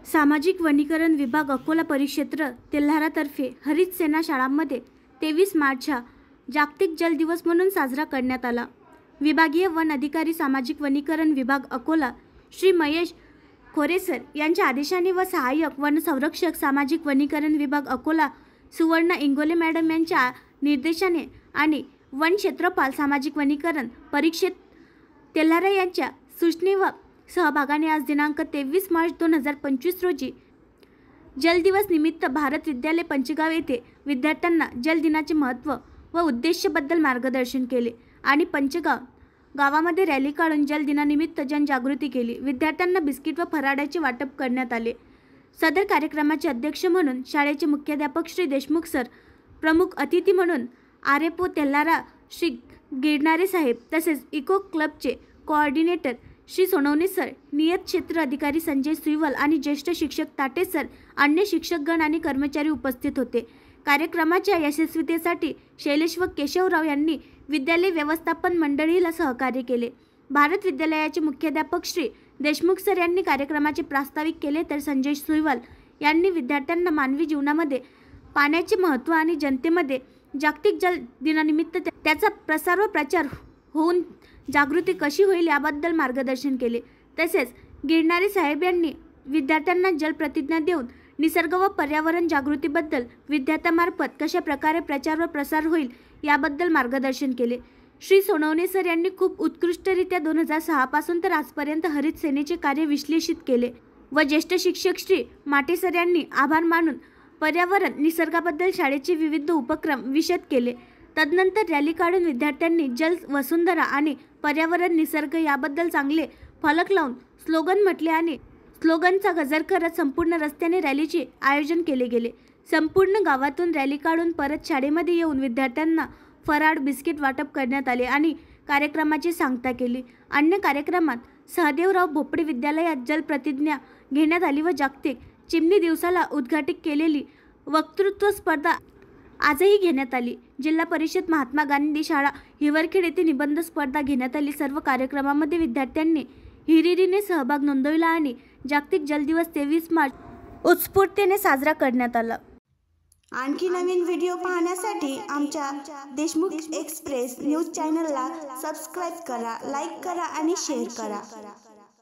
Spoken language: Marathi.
सामाजिक वनीकरण विभाग अकोला परिक्षेत्र तेल्हारातर्फे हरित सेना शाळांमध्ये 23 मार्चचा जागतिक जल दिवस म्हणून साजरा करण्यात आला। विभागीय वन अधिकारी सामाजिक वनीकरण विभाग अकोला श्री महेश खोरेसर यांच्या आदेशाने व सहाय्यक वन संरक्षक सामाजिक वनीकरण विभाग अकोला सुवर्ण इंगोले मॅडम यांच्या निर्देशाने आणि वन क्षेत्रपाल सामाजिक वनीकरण परिक्षेत्र तेल्हारा यांच्या सूचने व सहभागाने आज दिनांक 23 मार्च 2025 रोजी जल दिवस निमित्त भारत विद्यालय पंचगाव येथे विद्यार्थ्यांना जल दिनाचे महत्त्व व उद्देशाबद्दल मार्गदर्शन केले आणि पंचगाव गावामध्ये रॅली काढून जल दिनानिमित्त जनजागृती केली। विद्यार्थ्यांना बिस्किट व फराळाचे वाटप करण्यात आले। सदर कार्यक्रमाचे अध्यक्ष म्हणून शाळेचे मुख्याध्यापक श्री देशमुख सर, प्रमुख अतिथी म्हणून आरएफओ तेल्हारा श्री गिरणारे साहेब, तसेच इको क्लबचे कोऑर्डिनेटर श्री सोनवणे सर, नियत क्षेत्र अधिकारी संजय सुईवल आणि ज्येष्ठ शिक्षक ताटे सर, अन्य शिक्षकगण आणि कर्मचारी उपस्थित होते। कार्यक्रमाच्या यशस्वीतेसाठी शैलेश व केशवराव यांनी विद्यालय व्यवस्थापन मंडळीला सहकार्य केले। भारत विद्यालयाचे मुख्याध्यापक श्री देशमुख सर यांनी कार्यक्रमाचे प्रास्ताविक केले, तर संजय सुईवल यांनी विद्यार्थ्यांना मानवी जीवनामध्ये पाण्याचे महत्त्व आणि जनतेमध्ये जागतिक जल दिनानिमित्त त्याचा प्रसार व प्रचार होऊन जागृती कशी होईल याबद्दल मार्गदर्शन केले। तसेच गिरणारे साहेब यांनी विद्यार्थ्यांना जलप्रतिज्ञा देऊन निसर्ग व पर्यावरण जागृतीबद्दल विद्यार्थ्यांमार्फत कशा प्रकारे प्रचार व प्रसार होईल याबद्दल मार्गदर्शन केले। श्री सोनवणे सर यांनी खूप उत्कृष्टरित्या 2006 पासून तर आजपर्यंत हरित सेनेचे कार्य विश्लेषित केले व ज्येष्ठ शिक्षक श्री माटे सर यांनी आभार मानून पर्यावरण निसर्गाबद्दल शाळेचे विविध उपक्रम विशद केले। तदनंतर रॅली काढून विद्यार्थ्यांनी जल वसुंधरा आणि पर्यावरण निसर्ग याबद्दल चांगले फलक लावून स्लोगन म्हटले आणि स्लोगनचा गजर करत संपूर्ण रस्त्याने रॅलीचे आयोजन केले गेले। संपूर्ण गावातून रॅली काढून परत शाळेमध्ये येऊन विद्यार्थ्यांना फराळ बिस्किट वाटप करण्यात आले आणि कार्यक्रमाची सांगता केली। अन्य कार्यक्रमात सहदेवराव भोपळे विद्यालयात जलप्रतिज्ञा घेण्यात आली व जागतिक चिमणी दिवसाला उद्घाटित केलेली वक्तृत्व स्पर्धा आजही घेण्यात आली। जिल्हा परिषद महात्मा गांधी शाळा हिवरखेड येथे निबंध स्पर्धा घेण्यात आली। सर्व कार्यक्रमामध्ये विद्यार्थ्यांनी हिरिरीने सहभाग नोंदवला आणि जागतिक जल दिवस 23 मार्च उत्स्फूर्ततेने साजरा करण्यात आला। आणखी नवीन व्हिडिओ पाहण्यासाठी आमच्या देशमुख एक्सप्रेस न्यूज चॅनलला सबस्क्राईब करा, लाईक करा आणि शेअर करा।